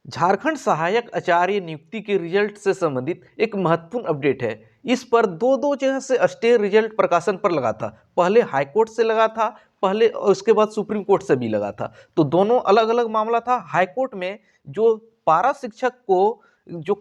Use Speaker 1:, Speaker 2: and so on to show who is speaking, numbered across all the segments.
Speaker 1: झारखंड सहायक आचार्य नियुक्ति के रिजल्ट से संबंधित एक महत्वपूर्ण अपडेट है। इस पर दो दो जगह से स्टे रिजल्ट प्रकाशन पर लगा था। पहले हाई कोर्ट से लगा था, पहले उसके बाद सुप्रीम कोर्ट से भी लगा था। तो दोनों अलग अलग मामला था। हाई कोर्ट में जो पारा शिक्षक को जो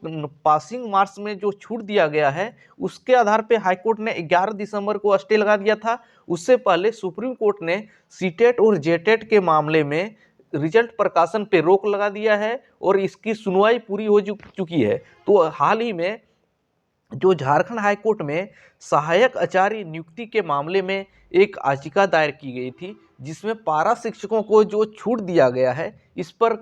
Speaker 1: पासिंग मार्क्स में जो छूट दिया गया है, उसके आधार पे हाई कोर्ट ने 11 दिसंबर को स्टे लगा दिया था। उससे पहले सुप्रीम कोर्ट ने सीटेट और जेटेट के मामले में रिजल्ट प्रकाशन पे रोक लगा दिया है और इसकी सुनवाई पूरी हो चुकी है। तो हाल ही में जो झारखंड हाई कोर्ट में सहायक आचार्य नियुक्ति के मामले में एक याचिका दायर की गई थी, जिसमें पारा शिक्षकों को जो छूट दिया गया है, इस पर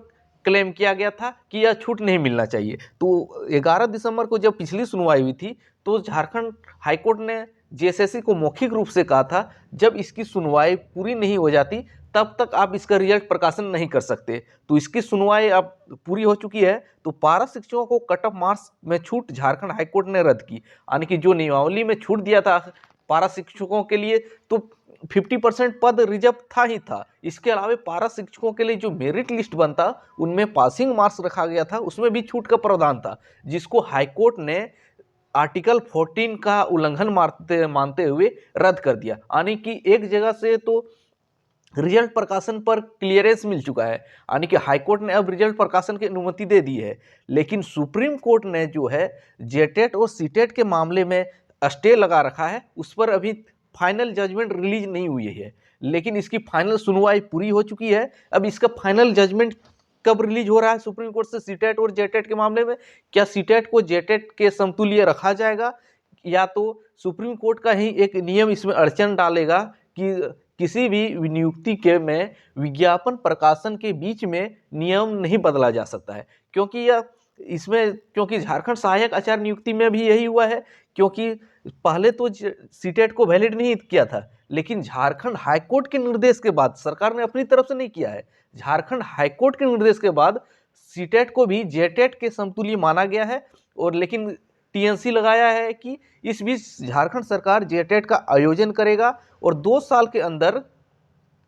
Speaker 1: क्लेम किया गया था कि यह छूट नहीं मिलना चाहिए। तो 11 दिसंबर को जब पिछली सुनवाई हुई थी, तो झारखंड हाई कोर्ट ने जेएसएससी को मौखिक रूप से कहा था, जब इसकी सुनवाई पूरी नहीं हो जाती तब तक आप इसका रिजल्ट प्रकाशन नहीं कर सकते। तो इसकी सुनवाई अब पूरी हो चुकी है। तो पारा शिक्षकों को कट ऑफ मार्क्स में छूट झारखंड हाईकोर्ट ने रद्द की, यानी कि जो नियमावली में छूट दिया था पारा शिक्षकों के लिए, तो 50% पद रिजर्व था ही था। इसके अलावा पारा शिक्षकों के लिए जो मेरिट लिस्ट बनता, उनमें पासिंग मार्क्स रखा गया था, उसमें भी छूट का प्रावधान था, जिसको हाईकोर्ट ने आर्टिकल 14 का उल्लंघन मानते हुए रद्द कर दिया। यानी कि एक जगह से तो रिजल्ट प्रकाशन पर क्लियरेंस मिल चुका है, यानी कि हाईकोर्ट ने अब रिजल्ट प्रकाशन की अनुमति दे दी है। लेकिन सुप्रीम कोर्ट ने जो है जेटेट और सीटेट के मामले में स्टे लगा रखा है, उस पर अभी फाइनल जजमेंट रिलीज नहीं हुई है। लेकिन इसकी फाइनल सुनवाई पूरी हो चुकी है। अब इसका फाइनल जजमेंट कब रिलीज हो रहा है सुप्रीम कोर्ट से सीटेट और जेटेट के मामले में? क्या सीटेट को जेटेट के समतुल्य रखा जाएगा, या तो सुप्रीम कोर्ट का ही एक नियम इसमें अड़चन डालेगा कि किसी भी नियुक्ति के में विज्ञापन प्रकाशन के बीच में नियम नहीं बदला जा सकता है? क्योंकि झारखंड सहायक आचार्य नियुक्ति में भी यही हुआ है। क्योंकि पहले तो सीटेट को वैलिड नहीं किया था, लेकिन झारखंड हाईकोर्ट के निर्देश के बाद, सरकार ने अपनी तरफ से नहीं किया है, झारखंड हाईकोर्ट के निर्देश के बाद सीटेट को भी जेटेट के समतुल्य माना गया है। और लेकिन टीएनसी लगाया है कि इस बीच झारखंड सरकार जेटेट का आयोजन करेगा और 2 साल के अंदर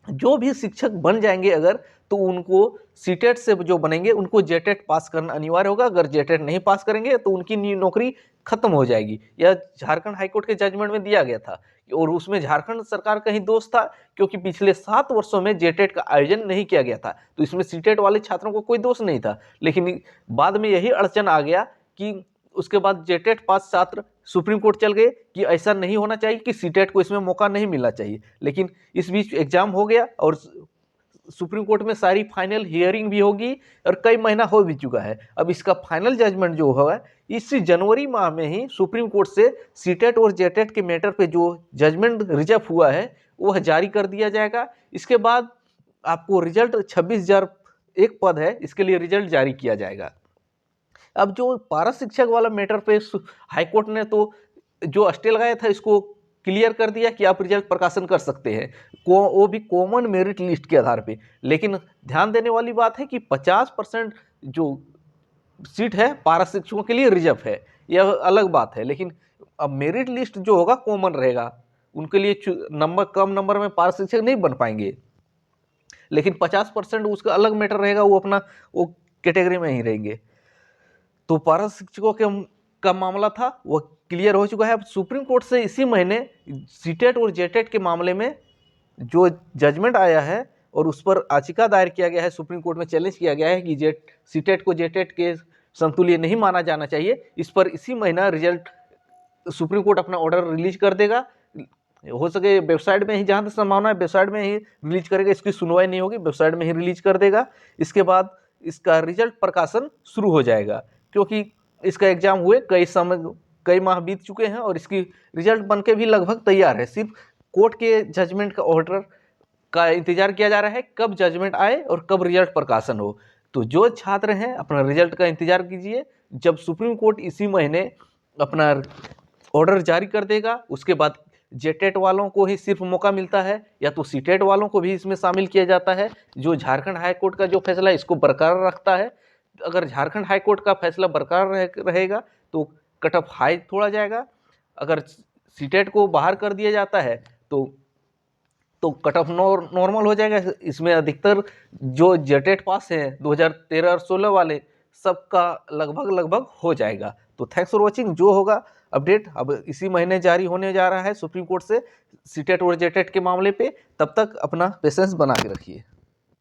Speaker 1: जो भी शिक्षक बन जाएंगे अगर, तो उनको सीटेट से जो बनेंगे उनको जेटेट पास करना अनिवार्य होगा। अगर जेटेट नहीं पास करेंगे तो उनकी नौकरी खत्म हो जाएगी। यह झारखंड हाईकोर्ट के जजमेंट में दिया गया था और उसमें झारखंड सरकार का ही दोष था, क्योंकि पिछले 7 वर्षों में जेटेट का आयोजन नहीं किया गया था। तो इसमें सीटेट वाले छात्रों को कोई दोष नहीं था। लेकिन बाद में यही अड़चन आ गया कि उसके बाद जेटेट पास छात्र सुप्रीम कोर्ट चल गए कि ऐसा नहीं होना चाहिए, कि सीटेट को इसमें मौका नहीं मिलना चाहिए। लेकिन इस बीच एग्जाम हो गया और सुप्रीम कोर्ट में सारी फाइनल हियरिंग भी होगी और कई महीना हो भी चुका है। अब इसका फाइनल जजमेंट जो होगा इसी जनवरी माह में ही सुप्रीम कोर्ट से सीटेट और जेटेट के मैटर पे जो जजमेंट रिजर्व हुआ है वह जारी कर दिया जाएगा। इसके बाद आपको रिजल्ट 26,000 एक पद है, इसके लिए रिजल्ट जारी किया जाएगा। अब जो पारा शिक्षक वाला मैटर पे हाईकोर्ट ने तो जो स्टे लगाया था इसको क्लियर कर दिया कि आप रिजल्ट प्रकाशन कर सकते हैं, वो भी कॉमन मेरिट लिस्ट के आधार पे। लेकिन ध्यान देने वाली बात है कि 50% जो सीट है पारा शिक्षकों के लिए रिजर्व है, यह अलग बात है। लेकिन अब मेरिट लिस्ट जो होगा कॉमन रहेगा, उनके लिए नंबर कम नंबर में पारा शिक्षक नहीं बन पाएंगे। लेकिन 50% उसका अलग मैटर रहेगा, वो अपना वो कैटेगरी में ही रहेंगे। तो पारा शिक्षकों के का मामला था वह क्लियर हो चुका है। अब सुप्रीम कोर्ट से इसी महीने सीटेट और जेटेट के मामले में जो जजमेंट आया है और उस पर याचिका दायर किया गया है, सुप्रीम कोर्ट में चैलेंज किया गया है कि सीटेट को जेटेट के समतुल्य नहीं माना जाना चाहिए। इस पर इसी महीना रिजल्ट सुप्रीम कोर्ट अपना ऑर्डर रिलीज कर देगा। हो सके वेबसाइट में ही, जहाँ तक संभावना है वेबसाइट में ही रिलीज करेगा। इसकी सुनवाई नहीं होगी, वेबसाइट में ही रिलीज कर देगा। इसके बाद इसका रिजल्ट प्रकाशन शुरू हो जाएगा, क्योंकि इसका एग्जाम हुए कई माह बीत चुके हैं और इसकी रिजल्ट बनके भी लगभग तैयार है। सिर्फ कोर्ट के जजमेंट का ऑर्डर का इंतजार किया जा रहा है, कब जजमेंट आए और कब रिजल्ट प्रकाशन हो। तो जो छात्र हैं अपना रिजल्ट का इंतजार कीजिए। जब सुप्रीम कोर्ट इसी महीने अपना ऑर्डर जारी कर देगा, उसके बाद जेटेट वालों को ही सिर्फ मौका मिलता है या तो सीटेट वालों को भी इसमें शामिल किया जाता है। जो झारखंड हाई कोर्ट का जो फैसला है इसको बरकरार रखता है। अगर झारखंड हाई कोर्ट का फैसला बरकरार रहेगा तो कट ऑफ हाई थोड़ा जाएगा। अगर सीटेट को बाहर कर दिया जाता है तो कट ऑफ नॉर्मल हो जाएगा। इसमें अधिकतर जो जेटेट पास हैं 2013 और 16 वाले, सबका लगभग हो जाएगा। तो थैंक्स फॉर वॉचिंग। जो होगा अपडेट अब इसी महीने जारी होने जा रहा है सुप्रीम कोर्ट से सीटेट और जेटेट के मामले पे। तब तक अपना पेशेंस बना के रखिए।